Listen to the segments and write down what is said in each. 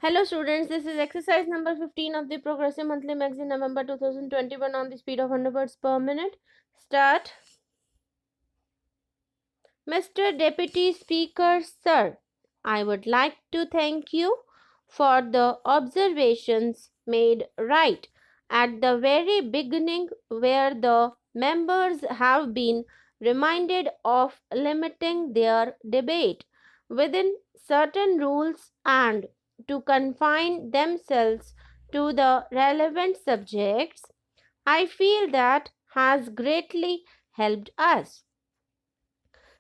Hello students, this is exercise number 15 of the Progressive Monthly Magazine November 2021 on the speed of 100 words per minute. Start. Mr. Deputy Speaker, Sir, I would like to thank you for the observations made right at the very beginning where the members have been reminded of limiting their debate within certain rules and to confine themselves to the relevant subjects. I feel that has greatly helped us.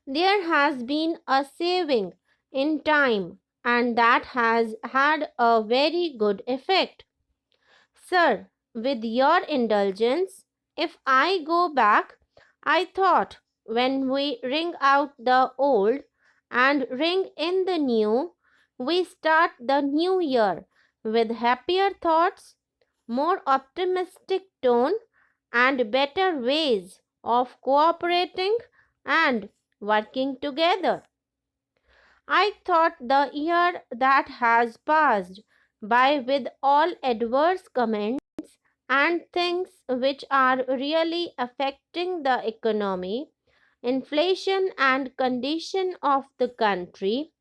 There has been a saving in time, and that has had a very good effect. Sir, with your indulgence, if I go back, I thought when we ring out the old and ring in the new, we start the new year with happier thoughts, more optimistic tone, and better ways of cooperating and working together. I thought the year that has passed by with all adverse comments and things which are really affecting the economy, inflation and condition of the country,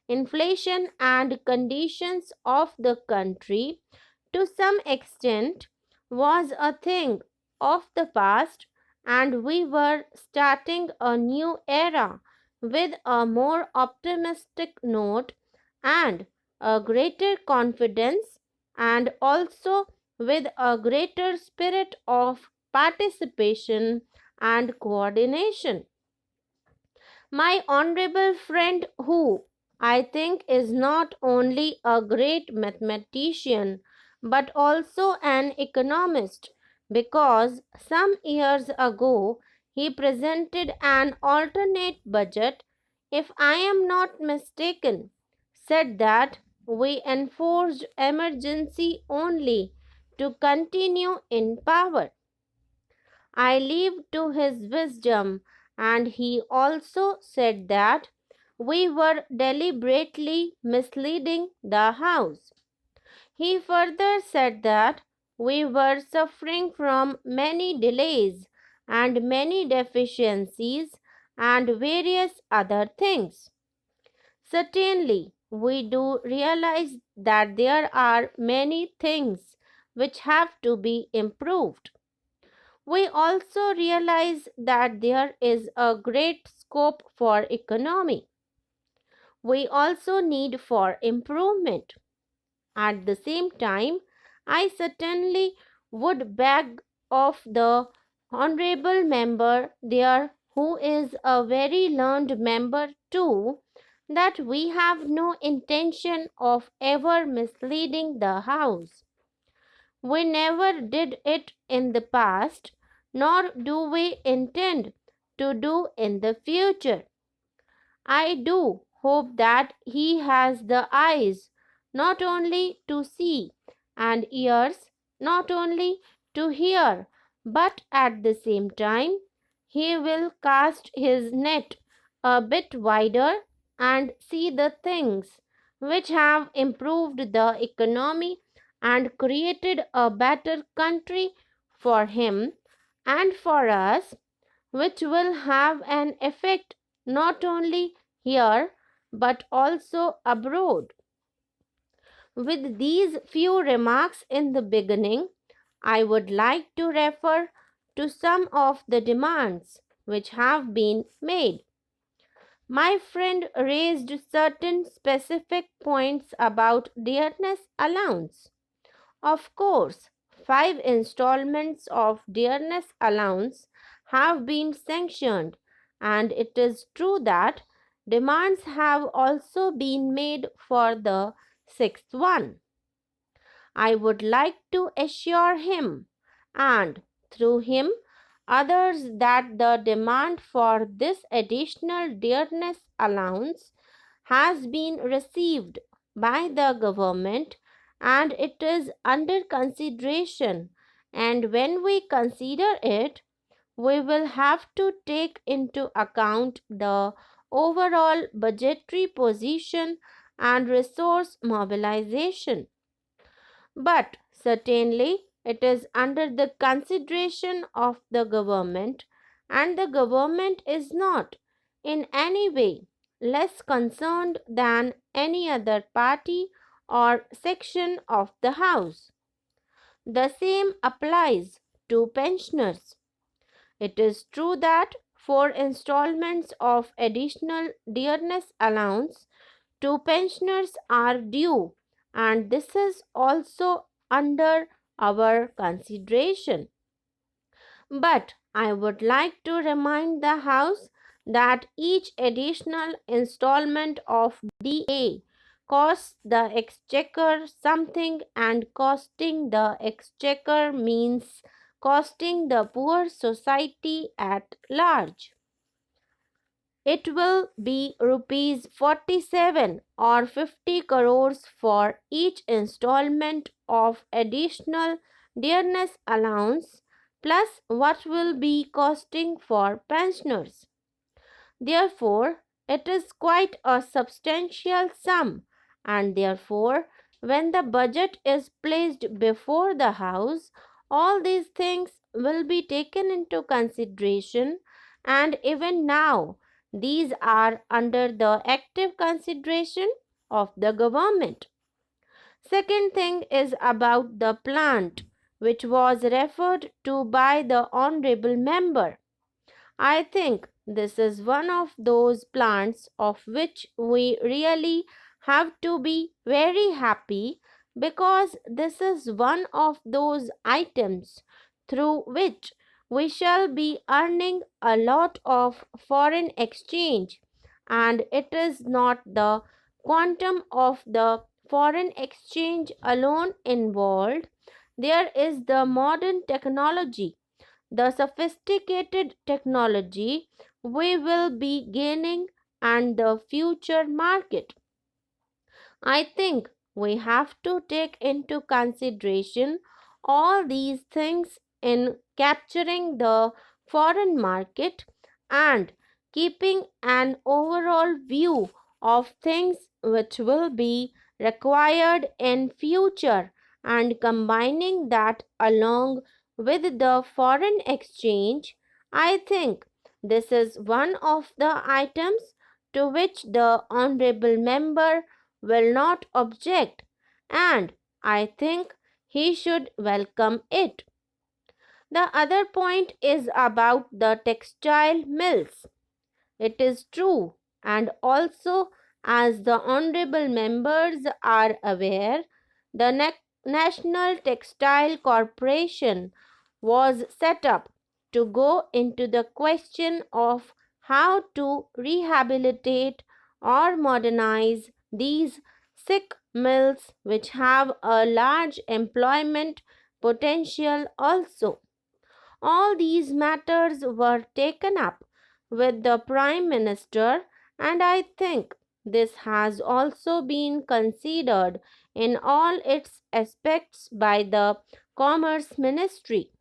inflation and conditions of the country to some extent was a thing of the past, and we were starting a new era with a more optimistic note and a greater confidence, and also with a greater spirit of participation and coordination. My honorable friend, who I think is not only a great mathematician but also an economist, because some years ago he presented an alternate budget, if I am not mistaken, said that we enforced emergency only to continue in power. I leave to his wisdom, and he also said that we were deliberately misleading the House. He further said that we were suffering from many delays and many deficiencies and various other things. Certainly, we do realize that there are many things which have to be improved. We also realize that there is a great scope for economy. We also need for improvement. At the same time, I certainly would beg of the honorable member there, who is a very learned member too, that we have no intention of ever misleading the House. We never did it in the past, nor do we intend to do in the future. I do hope that he has the eyes not only to see and ears not only to hear, but at the same time he will cast his net a bit wider and see the things which have improved the economy and created a better country for him and for us, which will have an effect not only here but also abroad. With these few remarks in the beginning, I would like to refer to some of the demands which have been made. My friend raised certain specific points about dearness allowance. Of course, 5 installments of dearness allowance have been sanctioned, and it is true that demands have also been made for the sixth one. I would like to assure him, and through him others, that the demand for this additional dearness allowance has been received by the government, and it is under consideration, and when we consider it, we will have to take into account the overall budgetary position and resource mobilization. But certainly it is under the consideration of the government, and the government is not in any way less concerned than any other party or section of the House. The same applies to pensioners. It is true that 4 installments of additional dearness allowance to pensioners are due, and this is also under our consideration. But I would like to remind the House that each additional installment of DA costs the exchequer something, and costing the exchequer means costing the poor society at large. It will be rupees 47 or 50 crores for each installment of additional dearness allowance, plus what will be costing for pensioners. Therefore, it is quite a substantial sum, and therefore, when the budget is placed before the House, all these things will be taken into consideration, and even now, these are under the active consideration of the government. Second thing is about the plant, which was referred to by the honorable member. I think this is one of those plants of which we really have to be very happy, because this is one of those items through which we shall be earning a lot of foreign exchange, and it is not the quantum of the foreign exchange alone involved. There is the modern technology, the sophisticated technology we will be gaining, and the future market. I think we have to take into consideration all these things in capturing the foreign market and keeping an overall view of things which will be required in future, and combining that along with the foreign exchange. I think this is one of the items to which the honorable member will not object, and I think he should welcome it. The other point is about the textile mills. It is true, and also, as the honorable members are aware, the National Textile Corporation was set up to go into the question of how to rehabilitate or modernize these sick mills, which have a large employment potential also. All these matters were taken up with the Prime Minister, and I think this has also been considered in all its aspects by the Commerce Ministry.